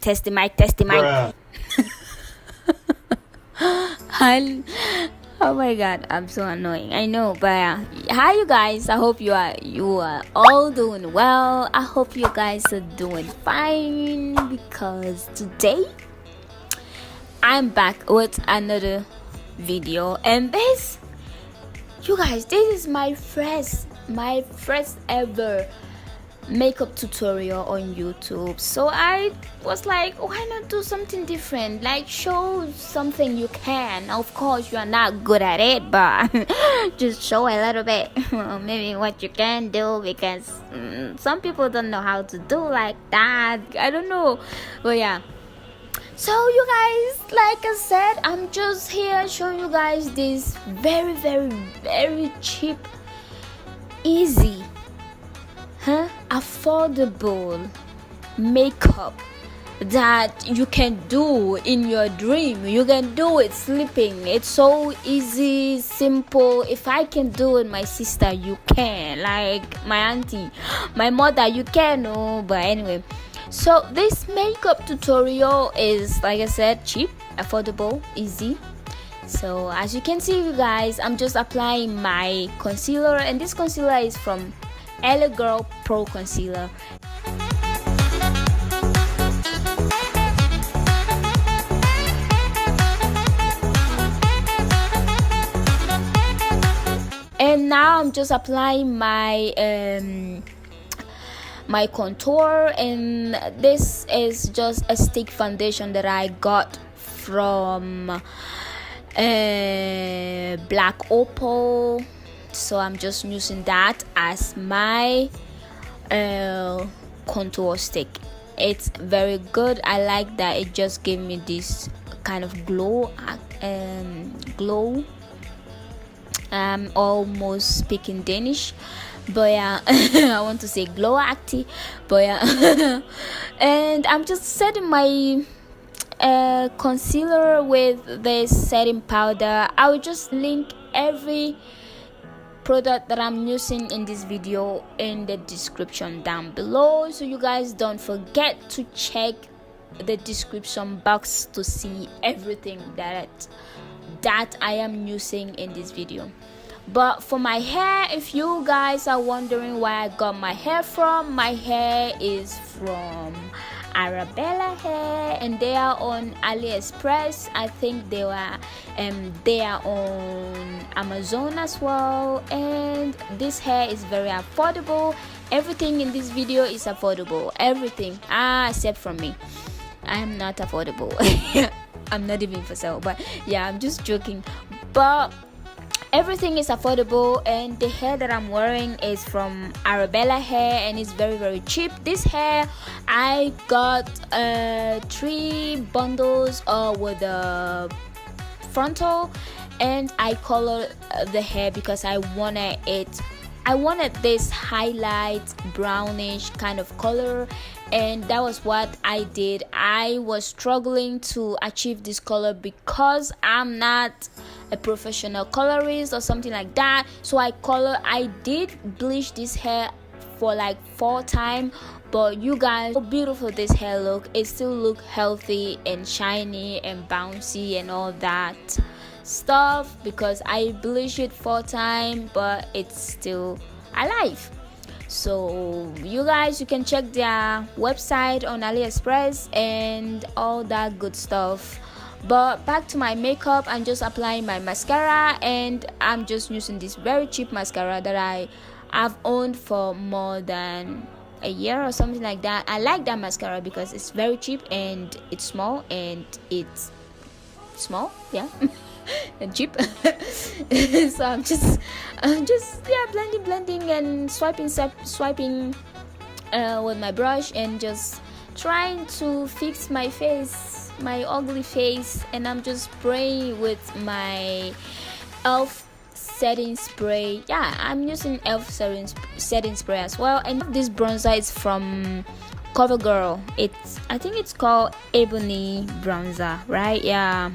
test the mic. Oh my god, I'm so annoying, I know. But hi you guys, I hope you are all doing well. I hope you guys are doing fine, because today I'm back with another video, and this, you guys, this is my first ever makeup tutorial on YouTube. So I was like, why not do something different, like show something you can. Of course you are not good at it, but just show a little bit maybe what you can do, because some people don't know how to do like that. I don't know, but yeah. So you guys, like I said, I'm just here showing you guys this very cheap, easy, affordable makeup that you can do in your dream. You can do it sleeping. It's so easy, simple. If I can do it, my sister, you can. Like my auntie, my mother, you can. Oh, but anyway, so this makeup tutorial is, like I said, cheap, affordable, easy. So as you can see, you guys, I'm just applying my concealer, and this concealer is from Covergirl Pro Concealer. And now I'm just applying my my contour, and this is just a stick foundation that I got from Black Opal. So I'm just using that as my contour stick. It's very good. I like that it just gave me this kind of glow. I'm almost speaking Danish, but yeah, I want to say glow acty, but yeah. And I'm just setting my concealer with this setting powder. I will just link every product that I'm using in this video in the description down below, so you guys don't forget to check the description box to see everything that I am using in this video. But for my hair, if you guys are wondering where I got my hair from, my hair is from Arabella Hair, and they are on Aliexpress. I think they are on Amazon as well. And this hair is very affordable. Everything in this video is affordable, everything, except from me. I am not affordable. I'm not even for sale, but yeah, I'm just joking. But everything is affordable, and the hair that I'm wearing is from Arabella Hair, and it's very cheap. This hair I got 3 bundles with the frontal, and I colored the hair because I wanted this highlight brownish kind of color, and that was what I did. I was struggling to achieve this color because I'm not a professional colorist or something like that. So I did bleach this hair for like 4 times, but you guys, how beautiful this hair look. It still look healthy and shiny and bouncy and all that stuff because I bleached it 4 times, but it's still alive. So you guys, you can check their website on Aliexpress and all that good stuff. But back to my makeup, I'm just applying my mascara, and I'm just using this very cheap mascara that I've owned for more than a year or something like that. I like that mascara because it's very cheap and it's small, and it's small, yeah. And cheap. So I'm just blending and swiping with my brush, and just trying to fix my face, my ugly face. And I'm just spraying with my elf setting spray. Yeah, I'm using elf setting spray as well. And this bronzer is from Covergirl. I think it's called Ebony bronzer, right? Yeah.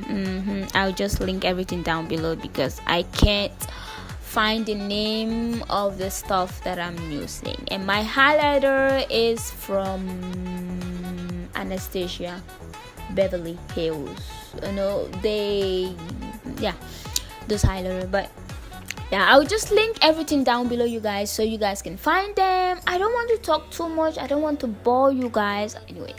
I'll just link everything down below because I can't find the name of the stuff that I'm using. And my highlighter is from Anastasia Beverly Hills, you know, they, yeah, those eyeliner. But yeah, I'll just link everything down below, you guys, so you guys can find them. I don't want to talk too much, I don't want to bore you guys anyway.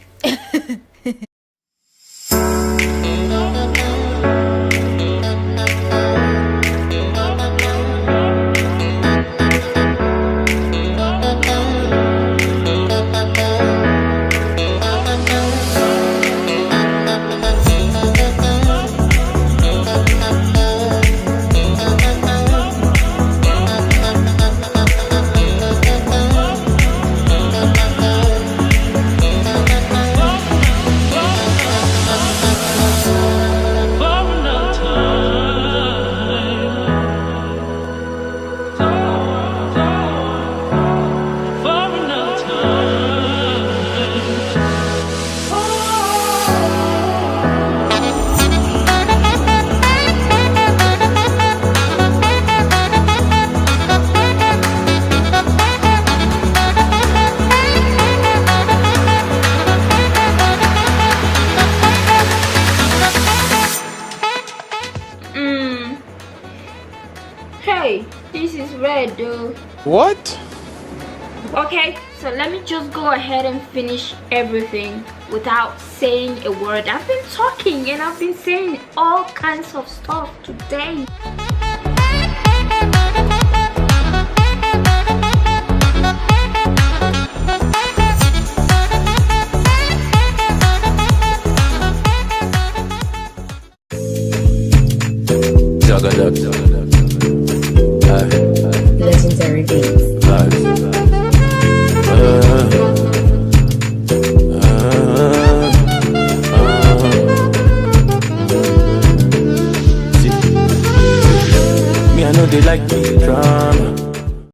Hey, this is red though. What? Okay, so let me just go ahead and finish everything without saying a word. I've been talking and I've been saying all kinds of stuff today. Legendary beats. Me, I know they like me.